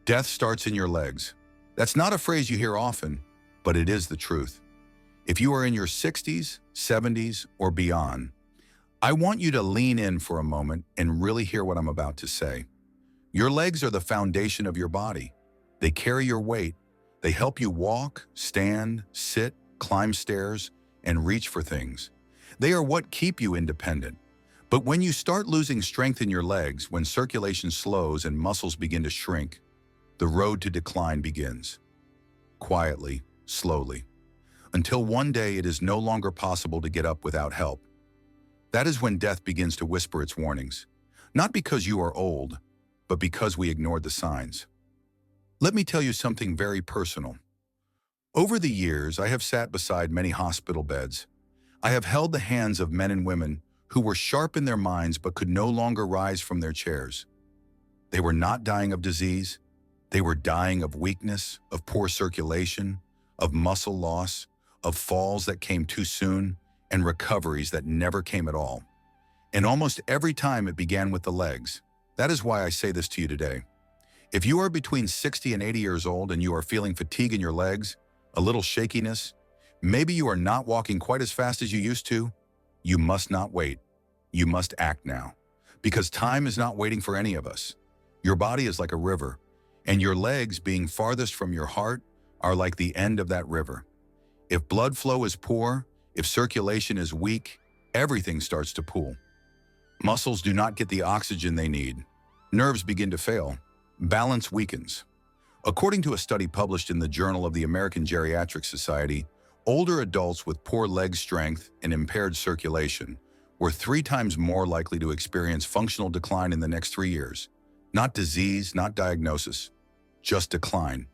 Death starts in your legs. That's not a phrase you hear often, but it is the truth. If you are in your 60s, 70s, or beyond, I want you to lean in for a moment and really hear what I'm about to say. Your legs are the foundation of your body. They carry your weight. They help you walk, stand, sit, climb stairs, and reach for things. They are what keep you independent. But when you start losing strength in your legs, when circulation slows and muscles begin to shrink, the road to decline begins. Quietly, slowly, until one day it is no longer possible to get up without help. That is when death begins to whisper its warnings. Not because you are old, but because we ignored the signs. Let me tell you something very personal. Over the years, I have sat beside many hospital beds. I have held the hands of men and women who were sharp in their minds but could no longer rise from their chairs. They were not dying of disease. They were dying of weakness, of poor circulation, of muscle loss, of falls that came too soon, and recoveries that never came at all. And almost every time it began with the legs. That is why I say this to you today. If you are between 60 and 80 years old and you are feeling fatigue in your legs, a little shakiness, maybe you are not walking quite as fast as you used to, you must not wait. You must act now. Because time is not waiting for any of us. Your body is like a river, and your legs, being farthest from your heart, are like the end of that river. If blood flow is poor, if circulation is weak, everything starts to pool. Muscles do not get the oxygen they need. Nerves begin to fail. Balance weakens. According to a study published in the Journal of the American Geriatric Society, older adults with poor leg strength and impaired circulation were 3 times more likely to experience functional decline in the next 3 years. Not disease, not diagnosis, just decline.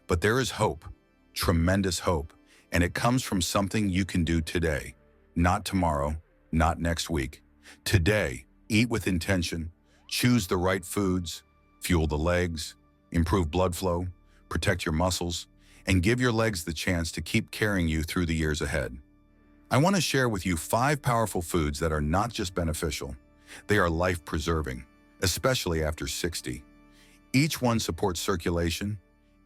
But there is hope, tremendous hope, and it comes from something you can do today, not tomorrow, not next week. Today, eat with intention, choose the right foods, fuel the legs, improve blood flow, protect your muscles, and give your legs the chance to keep carrying you through the years ahead. I want to share with you 5 powerful foods that are not just beneficial, they are life-preserving, especially after 60. Each one supports circulation.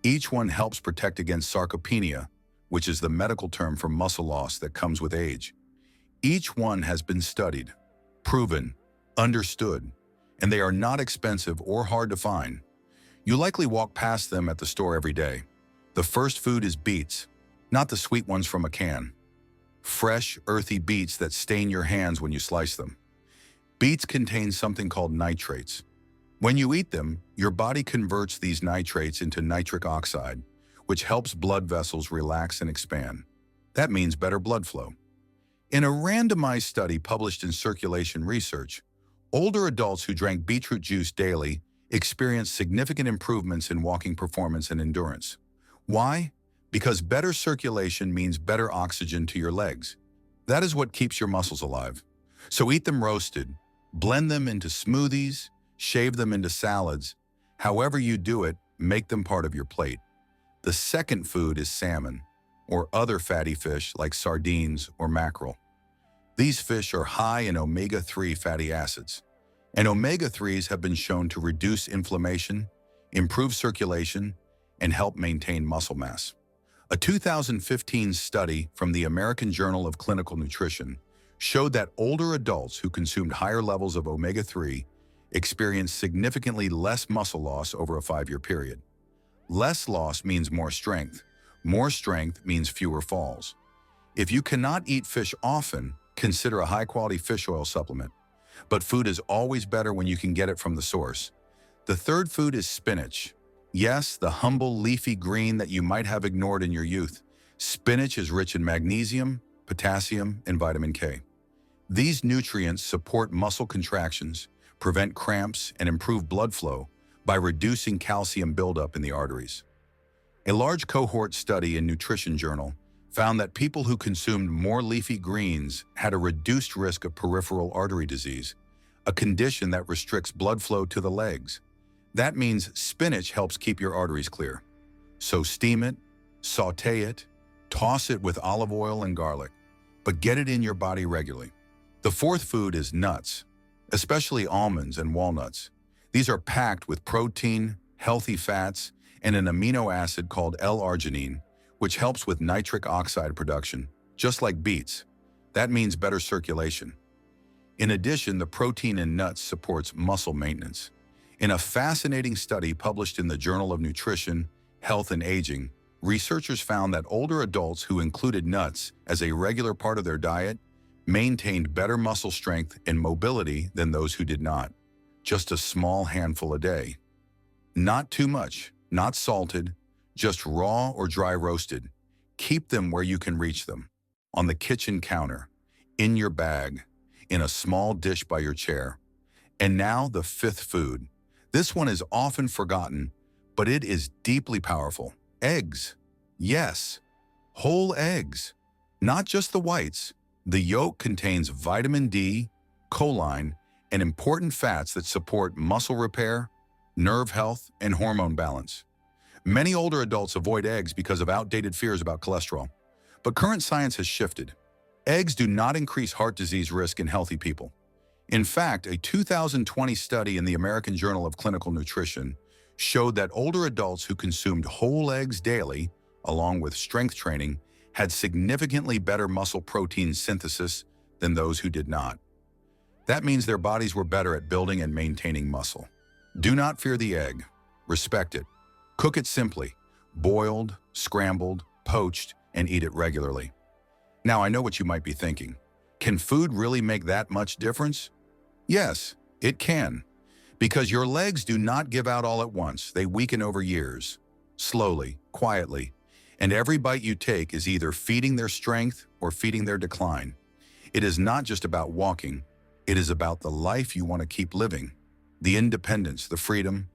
Each one helps protect against sarcopenia, which is the medical term for muscle loss that comes with age. Each one has been studied, proven, understood, and they are not expensive or hard to find. You likely walk past them at the store every day. The first food is beets, not the sweet ones from a can. Fresh, earthy beets that stain your hands when you slice them. Beets contain something called nitrates. When you eat them, your body converts these nitrates into nitric oxide, which helps blood vessels relax and expand. That means better blood flow. In a randomized study published in Circulation Research, older adults who drank beetroot juice daily experienced significant improvements in walking performance and endurance. Why? Because better circulation means better oxygen to your legs. That is what keeps your muscles alive. So eat them roasted, blend them into smoothies, shave them into salads. However you do it, make them part of your plate. The second food is salmon, or other fatty fish like sardines or mackerel. These fish are high in omega-3 fatty acids, and omega-3s have been shown to reduce inflammation, improve circulation, and help maintain muscle mass. A 2015 study from the American Journal of Clinical Nutrition showed that older adults who consumed higher levels of omega-3 experienced significantly less muscle loss over a 5-year period. Less loss means more strength. More strength means fewer falls. If you cannot eat fish often, consider a high-quality fish oil supplement. But food is always better when you can get it from the source. The third food is spinach. Yes, the humble leafy green that you might have ignored in your youth. Spinach is rich in magnesium, potassium, and vitamin K. These nutrients support muscle contractions, prevent cramps, and improve blood flow by reducing calcium buildup in the arteries. A large cohort study in Nutrition Journal found that people who consumed more leafy greens had a reduced risk of peripheral artery disease, a condition that restricts blood flow to the legs. That means spinach helps keep your arteries clear. So steam it, saute it, toss it with olive oil and garlic, but get it in your body regularly. The fourth food is nuts, especially almonds and walnuts. These are packed with protein, healthy fats, and an amino acid called L-arginine, which helps with nitric oxide production, just like beets. That means better circulation. In addition, the protein in nuts supports muscle maintenance. In a fascinating study published in the Journal of Nutrition, Health and Aging, researchers found that older adults who included nuts as a regular part of their diet maintained better muscle strength and mobility than those who did not. Just a small handful a day. Not too much, not salted, just raw or dry roasted. Keep them where you can reach them. On the kitchen counter, in your bag, in a small dish by your chair. And now the fifth food. This one is often forgotten, but it is deeply powerful. Eggs. Yes, whole eggs. Not just the whites. The yolk contains vitamin D, choline, and important fats that support muscle repair, nerve health, and hormone balance. Many older adults avoid eggs because of outdated fears about cholesterol. But current science has shifted. Eggs do not increase heart disease risk in healthy people. In fact, a 2020 study in the American Journal of Clinical Nutrition showed that older adults who consumed whole eggs daily, along with strength training, had significantly better muscle protein synthesis than those who did not. That means their bodies were better at building and maintaining muscle. Do not fear the egg. Respect it. Cook it simply, boiled, scrambled, poached, and eat it regularly. Now, I know what you might be thinking. Can food really make that much difference? Yes, it can. Because your legs do not give out all at once. They weaken over years, slowly, quietly. And every bite you take is either feeding their strength or feeding their decline. It is not just about walking. It is about the life you want to keep living. The independence, the freedom,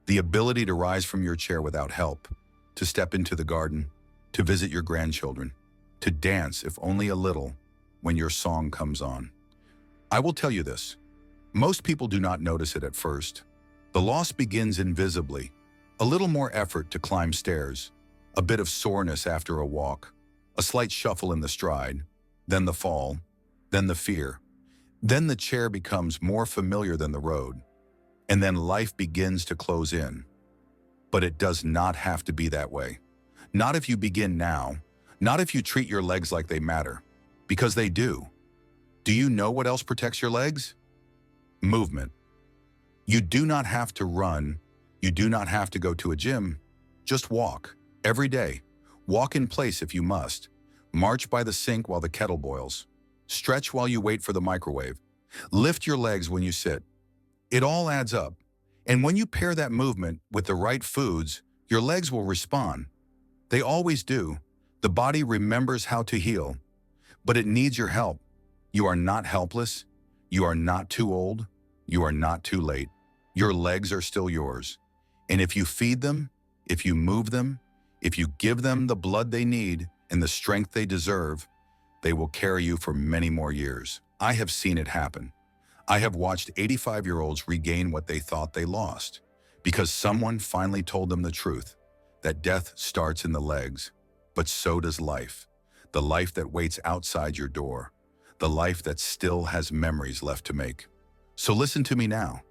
the ability to rise from your chair without help, to step into the garden, to visit your grandchildren, to dance, if only a little, when your song comes on. I will tell you this. Most people do not notice it at first. The loss begins invisibly. A little more effort to climb stairs, a bit of soreness after a walk, a slight shuffle in the stride, then the fall, then the fear. Then the chair becomes more familiar than the road, and then life begins to close in. But it does not have to be that way. Not if you begin now, not if you treat your legs like they matter, because they do. Do you know what else protects your legs? Movement. You do not have to run. You do not have to go to a gym. Just walk every day. Walk in place if you must. March by the sink while the kettle boils. Stretch while you wait for the microwave. Lift your legs when you sit. It all adds up. And when you pair that movement with the right foods, your legs will respond. They always do. The body remembers how to heal, but it needs your help. You are not helpless. You are not too old. You are not too late. Your legs are still yours. And if you feed them, if you move them, if you give them the blood they need and the strength they deserve, they will carry you for many more years. I have seen it happen. I have watched 85-year-olds regain what they thought they lost because someone finally told them the truth, that death starts in the legs, but so does life. The life that waits outside your door, the life that still has memories left to make. So listen to me now.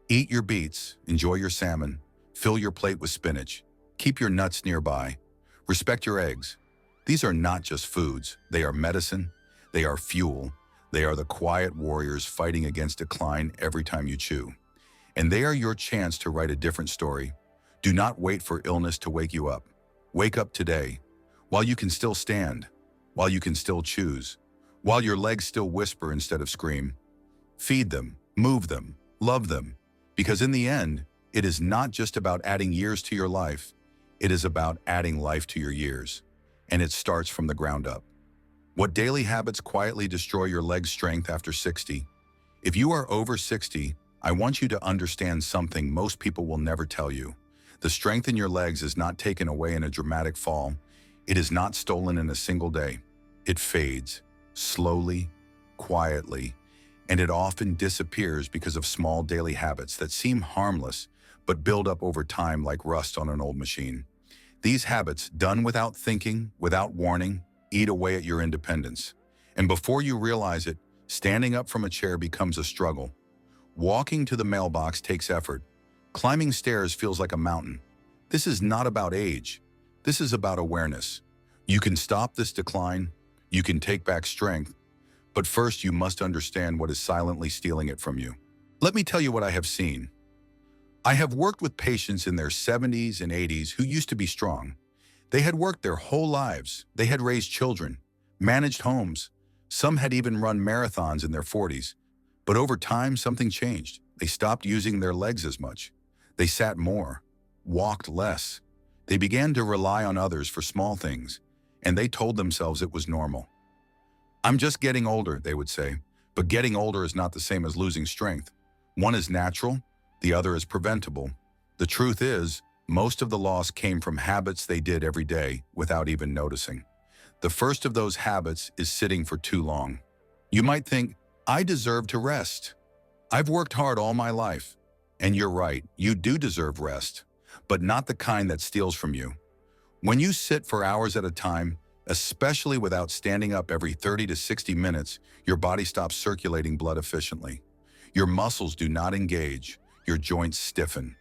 Eat your beets, enjoy your salmon, fill your plate with spinach, keep your nuts nearby, respect your eggs. These are not just foods, they are medicine, they are fuel, they are the quiet warriors fighting against decline every time you chew. And they are your chance to write a different story. Do not wait for illness to wake you up. Wake up today, while you can still stand, while you can still choose, while your legs still whisper instead of scream. Feed them, move them, love them, because in the end, it is not just about adding years to your life, it is about adding life to your years. And it starts from the ground up. What daily habits quietly destroy your leg strength after 60? If you are over 60, I want you to understand something most people will never tell you. The strength in your legs is not taken away in a dramatic fall. It is not stolen in a single day. It fades, slowly, quietly, and it often disappears because of small daily habits that seem harmless but build up over time like rust on an old machine. These habits, done without thinking, without warning, eat away at your independence. And before you realize it, standing up from a chair becomes a struggle. Walking to the mailbox takes effort. Climbing stairs feels like a mountain. This is not about age. This is about awareness. You can stop this decline. You can take back strength. But first, you must understand what is silently stealing it from you. Let me tell you what I have seen. I have worked with patients in their 70s and 80s who used to be strong. They had worked their whole lives. They had raised children, managed homes. Some had even run marathons in their 40s. But over time, something changed. They stopped using their legs as much. They sat more, walked less. They began to rely on others for small things, and they told themselves it was normal. "I'm just getting older," they would say, but getting older is not the same as losing strength. One is natural, the other is preventable. The truth is, most of the loss came from habits they did every day without even noticing. The first of those habits is sitting for too long. You might think, "I deserve to rest. I've worked hard all my life." And you're right, you do deserve rest, but not the kind that steals from you. When you sit for hours at a time, especially without standing up every 30 to 60 minutes, your body stops circulating blood efficiently. Your muscles do not engage, your joints stiffen.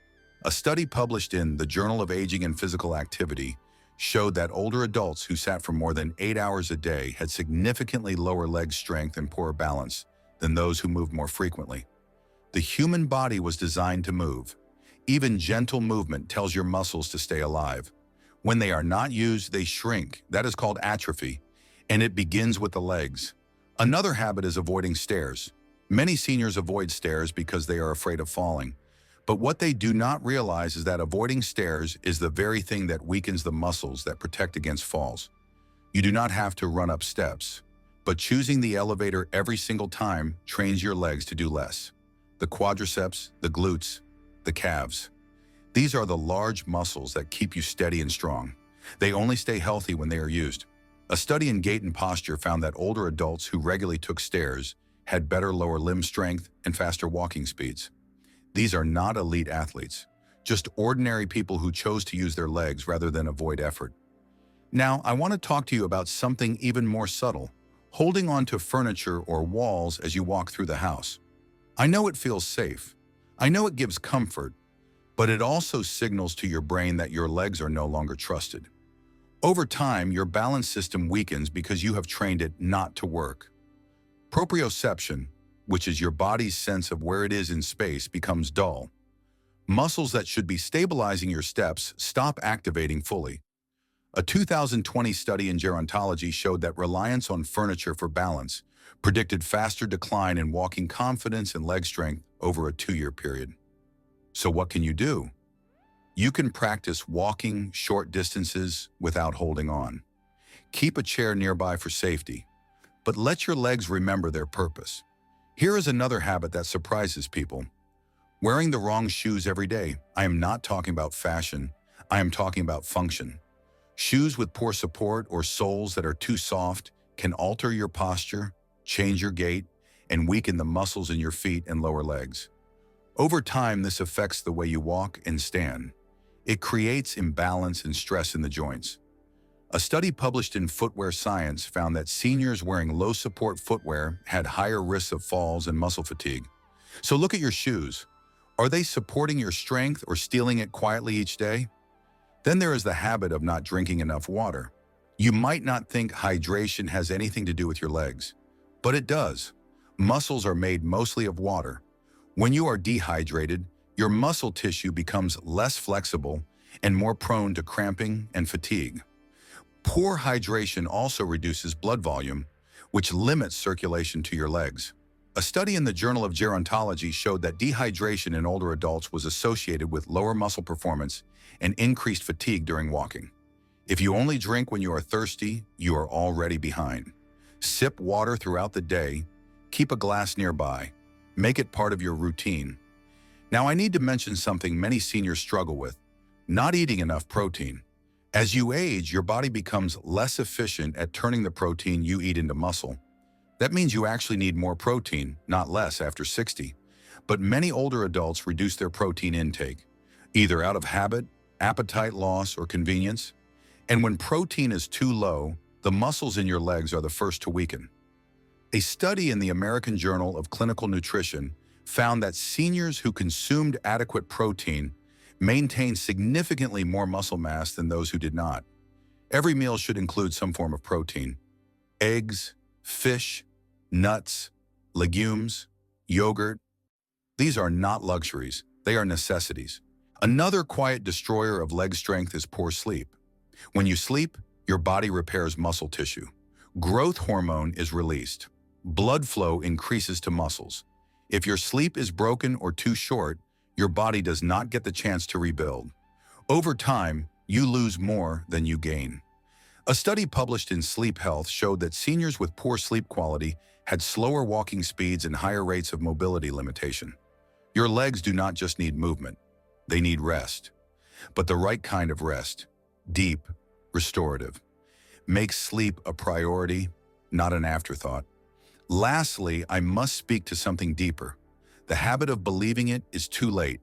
A study published in the Journal of Aging and Physical Activity showed that older adults who sat for more than 8 hours a day had significantly lower leg strength and poorer balance than those who moved more frequently. The human body was designed to move. Even gentle movement tells your muscles to stay alive. When they are not used, they shrink. That is called atrophy, and it begins with the legs. Another habit is avoiding stairs. Many seniors avoid stairs because they are afraid of falling. But what they do not realize is that avoiding stairs is the very thing that weakens the muscles that protect against falls. You do not have to run up steps, but choosing the elevator every single time trains your legs to do less. The quadriceps, the glutes, the calves. These are the large muscles that keep you steady and strong. They only stay healthy when they are used. A study in gait and posture found that older adults who regularly took stairs had better lower limb strength and faster walking speeds. These are not elite athletes, just ordinary people who chose to use their legs rather than avoid effort. Now, I want to talk to you about something even more subtle, holding on to furniture or walls as you walk through the house. I know it feels safe. I know it gives comfort, but it also signals to your brain that your legs are no longer trusted. Over time, your balance system weakens because you have trained it not to work. Proprioception, which is your body's sense of where it is in space, becomes dull. Muscles that should be stabilizing your steps stop activating fully. A 2020 study in gerontology showed that reliance on furniture for balance predicted faster decline in walking confidence and leg strength over a 2-year period. So what can you do? You can practice walking short distances without holding on. Keep a chair nearby for safety, but let your legs remember their purpose. Here is another habit that surprises people. Wearing the wrong shoes every day. I am not talking about fashion. I am talking about function. Shoes with poor support or soles that are too soft can alter your posture, change your gait, and weaken the muscles in your feet and lower legs. Over time, this affects the way you walk and stand. It creates imbalance and stress in the joints. A study published in Footwear Science found that seniors wearing low-support footwear had higher risks of falls and muscle fatigue. So look at your shoes. Are they supporting your strength or stealing it quietly each day? Then there is the habit of not drinking enough water. You might not think hydration has anything to do with your legs, but it does. Muscles are made mostly of water. When you are dehydrated, your muscle tissue becomes less flexible and more prone to cramping and fatigue. Poor hydration also reduces blood volume, which limits circulation to your legs. A study in the Journal of Gerontology showed that dehydration in older adults was associated with lower muscle performance and increased fatigue during walking. If you only drink when you are thirsty, you are already behind. Sip water throughout the day. Keep a glass nearby. Make it part of your routine. Now, I need to mention something many seniors struggle with: not eating enough protein. As you age, your body becomes less efficient at turning the protein you eat into muscle. That means you actually need more protein, not less, after 60. But many older adults reduce their protein intake, either out of habit, appetite loss, or convenience. And when protein is too low, the muscles in your legs are the first to weaken. A study in the American Journal of Clinical Nutrition found that seniors who consumed adequate protein maintained significantly more muscle mass than those who did not. Every meal should include some form of protein. Eggs, fish, nuts, legumes, yogurt. These are not luxuries, they are necessities. Another quiet destroyer of leg strength is poor sleep. When you sleep, your body repairs muscle tissue. Growth hormone is released. Blood flow increases to muscles. If your sleep is broken or too short, your body does not get the chance to rebuild. Over time, you lose more than you gain. A study published in Sleep Health showed that seniors with poor sleep quality had slower walking speeds and higher rates of mobility limitation. Your legs do not just need movement, they need rest. But the right kind of rest, deep, restorative. Make sleep a priority, not an afterthought. Lastly, I must speak to something deeper. The habit of believing it is too late,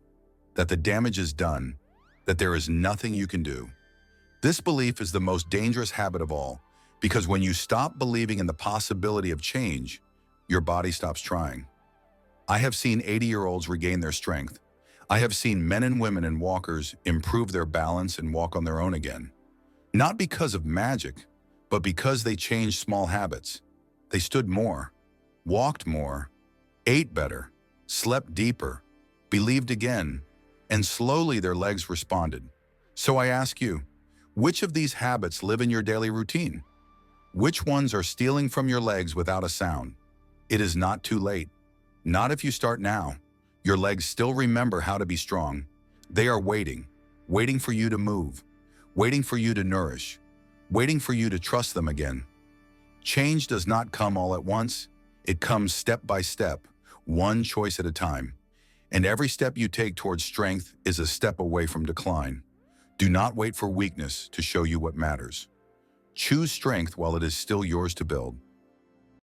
that the damage is done, that there is nothing you can do. This belief is the most dangerous habit of all, because when you stop believing in the possibility of change, your body stops trying. I have seen 80-year-olds regain their strength. I have seen men and women in walkers improve their balance and walk on their own again. Not because of magic, but because they changed small habits. They stood more, walked more, ate better, slept deeper, believed again, and slowly their legs responded. So I ask you, which of these habits live in your daily routine? Which ones are stealing from your legs without a sound? It is not too late. Not if you start now. Your legs still remember how to be strong. They are waiting for you to move, waiting for you to nourish, waiting for you to trust them again. Change does not come all at once. It comes step by step, one choice at a time. And every step you take towards strength is a step away from decline. Do not wait for weakness to show you what matters. Choose strength while it is still yours to build.